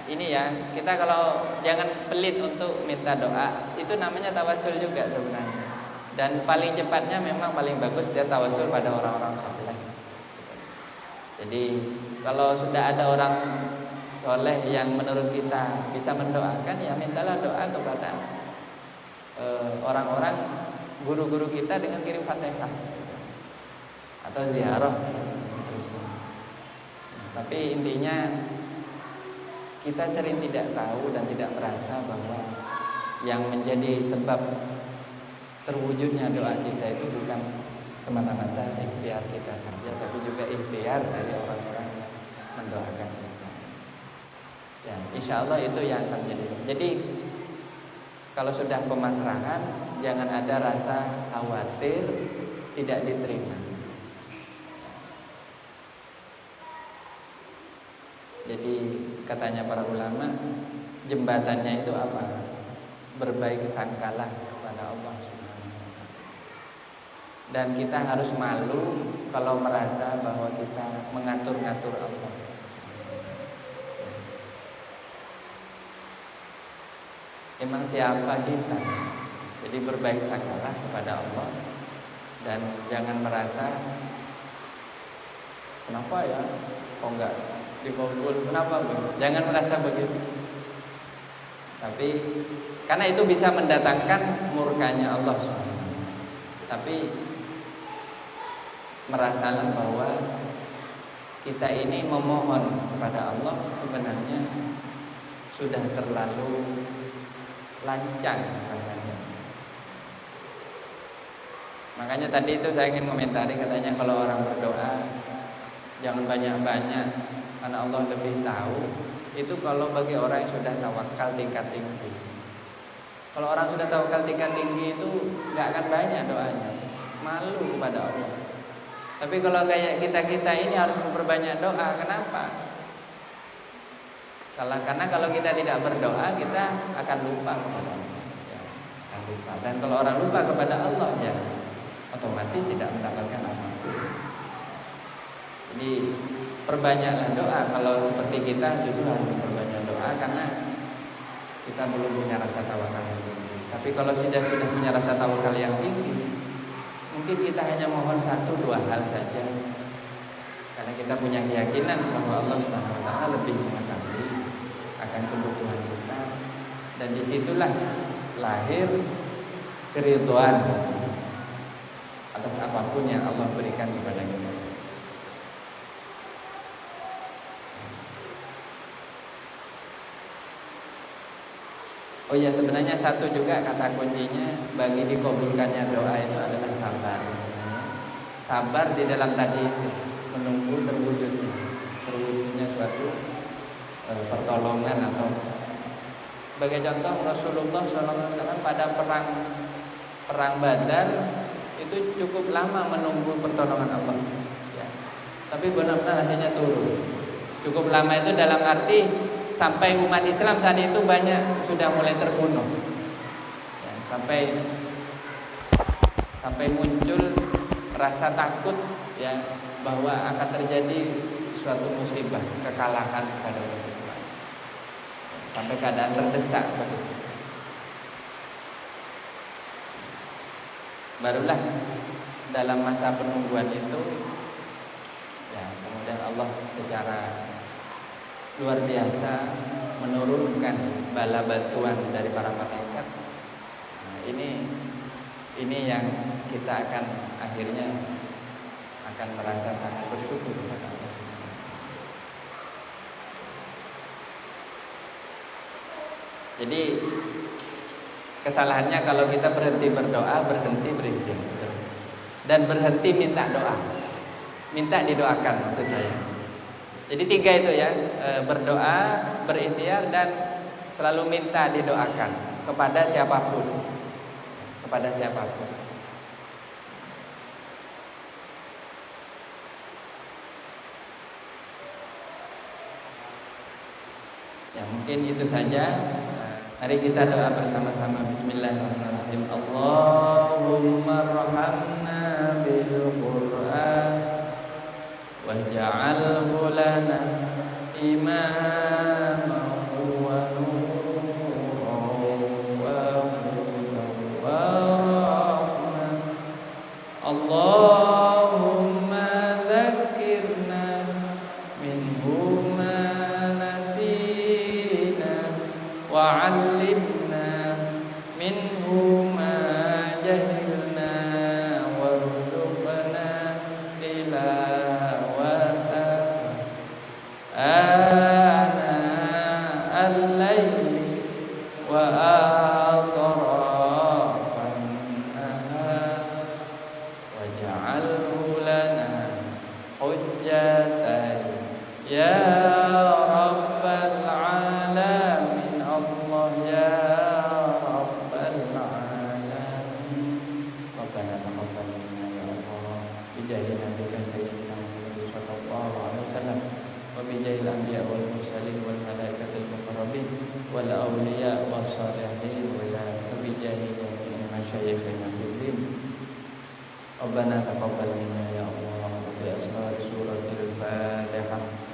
ini ya, kita kalau jangan pelit untuk minta doa, itu namanya tawasul juga sebenarnya. Dan paling cepatnya memang paling bagus dia tawasul pada orang-orang soleh. Jadi kalau sudah ada orang soleh yang menurut kita bisa mendoakan, ya mintalah doa kepada orang-orang guru-guru kita dengan kirim Fatihah atau ziarah. Tapi intinya kita sering tidak tahu dan tidak merasa bahwa yang menjadi sebab terwujudnya doa kita itu bukan semata-mata ikhtiar kita saja, tapi juga ikhtiar dari orang-orang yang mendoakan kita. Ya, insya Allah itu yang terjadi. Jadi kalau sudah pemasrahan, jangan ada rasa khawatir tidak diterima. Jadi katanya para ulama, jembatannya itu apa? Berbaik sangkalah kepada Allah Subhanahu wa taala. Dan kita harus malu kalau merasa bahwa kita mengatur-ngatur Allah. Emang siapa kita? Jadi berbaik sangkalah kepada Allah dan jangan merasa kenapa ya? Kok enggak dikabul? Kenapa? Jangan merasa begitu. Tapi karena itu bisa mendatangkan murkanya Allah SWT. Tapi merasalah bahwa kita ini memohon kepada Allah sebenarnya sudah terlalu lancang rasanya. Makanya tadi itu saya ingin komentari, katanya kalau orang berdoa jangan banyak-banyak karena Allah lebih tahu. Itu kalau bagi orang yang sudah tawakal tingkat tinggi. Kalau orang sudah tawakal tingkat tinggi itu nggak akan banyak doanya, malu kepada Allah. Tapi kalau kayak kita ini harus memperbanyak doa. Kenapa? Karena kalau kita tidak berdoa, kita akan lupa kepada Allah. Ya, akan lupa. Dan kalau orang lupa kepada Allah, ya otomatis tidak mendapatkan apa-apa. Jadi perbanyaklah doa. Kalau seperti kita justru harus memperbanyak doa karena kita belum punya rasa tawakal yang tinggi. Tapi kalau sudah punya rasa tawakal yang tinggi, mungkin kita hanya mohon 1-2 hal saja. Karena kita punya keyakinan bahwa Allah Subhanahu wa taala lebih mengetahui akan kebutuhan kita, dan disitulah lahir keridhaan atas apapun yang Allah berikan kepada kita. Oh ya, sebenarnya satu juga kata kuncinya bagi dikabulkannya doa itu adalah sabar. Sabar di dalam tadi itu menunggu terwujudnya suatu pertolongan. Atau sebagai contoh, Rasulullah SAW pada perang Badar itu cukup lama menunggu pertolongan Allah. Ya. Tapi benar-benar akhirnya turun. Cukup lama itu dalam arti sampai umat Islam saat itu banyak sudah mulai terbunuh. Ya, sampai muncul rasa takut ya bahwa akan terjadi suatu musibah, kekalahan pada umat Islam. Sampai keadaan terdesak begitu. Barulah dalam masa penungguan itu ya kemudian Allah secara luar biasa menurunkan bala bantuan dari para malaikat. Nah, ini yang kita akan akhirnya akan merasa sangat bersyukur kepada Allah. Jadi kesalahannya kalau kita berhenti berdoa, berhenti berzikir, dan berhenti minta doa, minta didoakan maksud saya. Jadi 3 itu ya, berdoa, berikhtiar, dan selalu minta didoakan kepada siapapun. Kepada siapapun. Ya mungkin itu saja. Mari kita doa bersama-sama. Bismillahirrahmanirrahim. Allahumma arhamna bil Qur'an waj'alhu lana imaman wa nuran wa hudan wa rahmah. Allahumma dzakkirna minhu ma nasina wa 'allimna minhu ma jahilna warzuqna ana al-layli wa atrafan Ya Rabbal Alamin, Allah ya Rabbal Alamin. Rabbana taqabbal minna ya Allah, bijahi nabiyika sayyidina Muhammad sallallahu alaihi wasallam, wa bijahil anbiya wal mursalin wal malaikatil muqarrabin wal awliya was salihin, wa bijahi jami'il masyayikhina fid din. Rabbana taqabbal minna ya Allah, bi asrar suratil Fatihah.